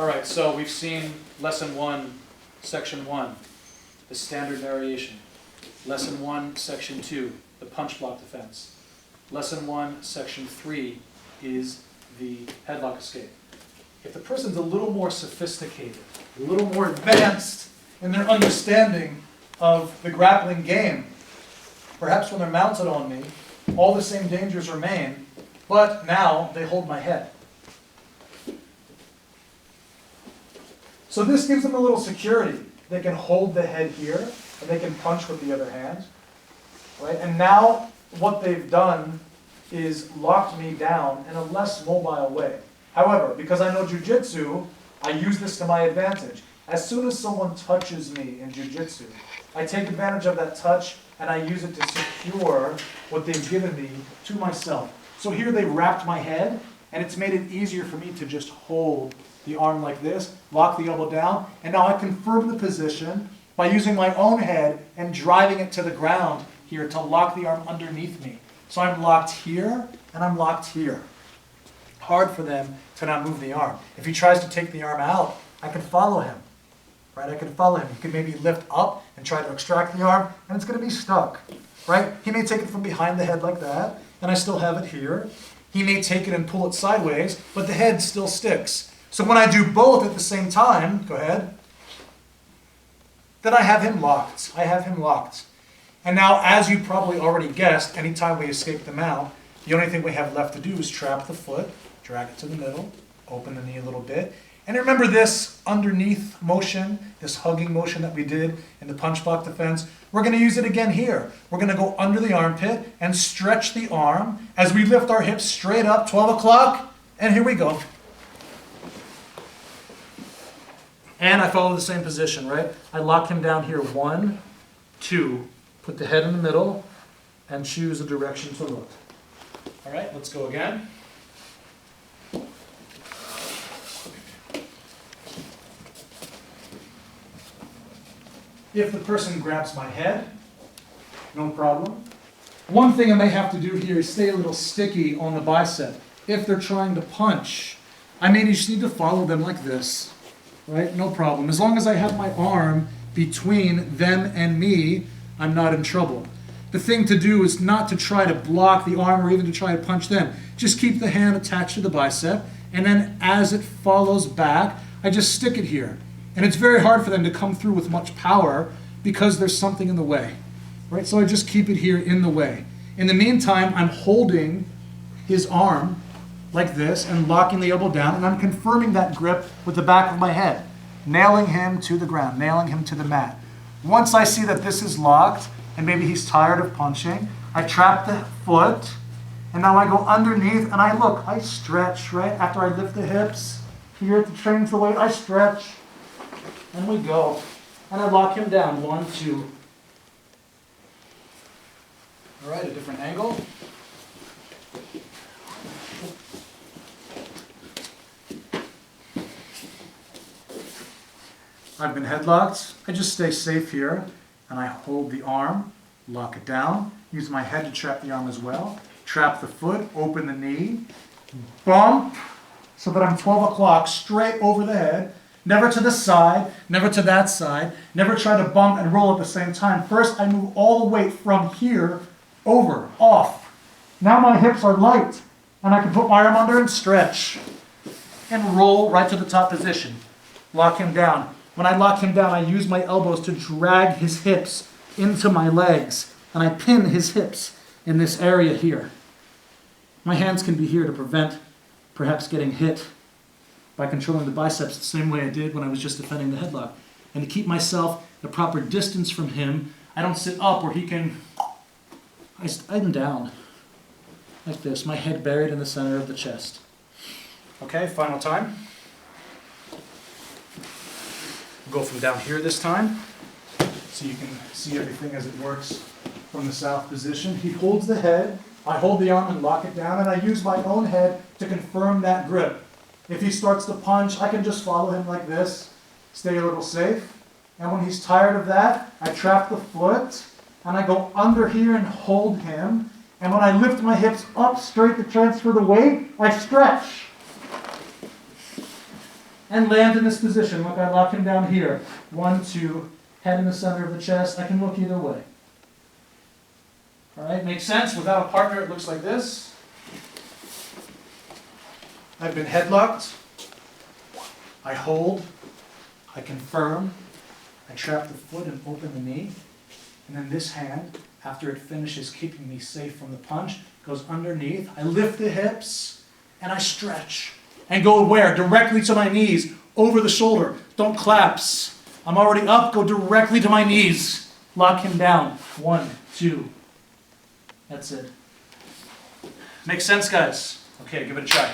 All right, so we've seen Lesson 1, Section 1, the standard variation. Lesson 1, Section 2, the punch block defense. Lesson 1, Section 3 is the headlock escape. If the person's a little more sophisticated, a little more advanced in their understanding of the grappling game, perhaps when they're mounted on me, all the same dangers remain, but now they hold my head. So this gives them a little security. They can hold the head here, and they can punch with the other hand. Right? And now what they've done is locked me down in a less mobile way. However, because I know jiu-jitsu, I use this to my advantage. As soon as someone touches me in jiu-jitsu, I take advantage of that touch and I use it to secure what they've given me to myself. So here they wrapped my head, and it's made it easier for me to just hold the arm like this, lock the elbow down, and now I confirm the position by using my own head and driving it to the ground here to lock the arm underneath me. So I'm locked here, and I'm locked here. Hard for them to not move the arm. If he tries to take the arm out, I can follow him. Right? I can follow him. He can maybe lift up and try to extract the arm, and it's going to be stuck. Right? He may take it from behind the head like that, and I still have it here. He may take it and pull it sideways, but the head still sticks. So when I do both at the same time, go ahead, then I have him locked. I have him locked. And now, as you probably already guessed, anytime we escape the mount, the only thing we have left to do is trap the foot, drag it to the middle, open the knee a little bit. And remember this underneath motion, this hugging motion that we did in the punch block defense? We're going to use it again here. We're going to go under the armpit and stretch the arm as we lift our hips straight up, 12 o'clock, and here we go. And I follow the same position, right? I lock him down here, 1, 2, put the head in the middle, and choose a direction to look. All right, let's go again. If the person grabs my head, no problem. One thing I may have to do here is stay a little sticky on the bicep. If they're trying to punch, I may just need to follow them like this. Right? No problem. As long as I have my arm between them and me, I'm not in trouble. The thing to do is not to try to block the arm or even to try to punch them. Just keep the hand attached to the bicep, and then as it follows back, I just stick it here. And it's very hard for them to come through with much power because there's something in the way. Right? So I just keep it here in the way. In the meantime, I'm holding his arm like this and locking the elbow down, and I'm confirming that grip with the back of my head, nailing him to the ground, nailing him to the mat. Once I see that this is locked, and maybe he's tired of punching, I trap the foot, and now I go underneath, and I stretch, right? After I lift the hips, here to change the weight, I stretch, and we go. And I lock him down, 1, 2. All right, a different angle. I've been headlocked. I just stay safe here, and I hold the arm, lock it down, use my head to trap the arm as well, trap the foot, open the knee, bump, so that I'm 12 o'clock, straight over the head, never to the side, never to that side, never try to bump and roll at the same time. First, I move all the weight from here, over, off. Now my hips are light, and I can put my arm under and stretch, and roll right to the top position. Lock him down. When I lock him down, I use my elbows to drag his hips into my legs, and I pin his hips in this area here. My hands can be here to prevent perhaps getting hit by controlling the biceps the same way I did when I was just defending the headlock. And to keep myself the proper distance from him, I don't sit up where he can... I'm down like this, my head buried in the center of the chest. Okay, final time. Go from down here this time, so you can see everything as it works from the south position. He holds the head, I hold the arm and lock it down, and I use my own head to confirm that grip. If he starts to punch, I can just follow him like this, stay a little safe. And when he's tired of that, I trap the foot, and I go under here and hold him. And when I lift my hips up straight to transfer the weight, I stretch. and land in this position. Look, I lock him down here. 1, 2, head in the center of the chest. I can look either way. All right, makes sense? Without a partner, it looks like this. I've been headlocked. I hold. I confirm. I trap the foot and open the knee. And then this hand, after it finishes keeping me safe from the punch, goes underneath. I lift the hips and I stretch. And go where? Directly to my knees, over the shoulder. Don't collapse. I'm already up, go directly to my knees. Lock him down. 1, 2. That's it. Makes sense, guys? Okay, give it a try.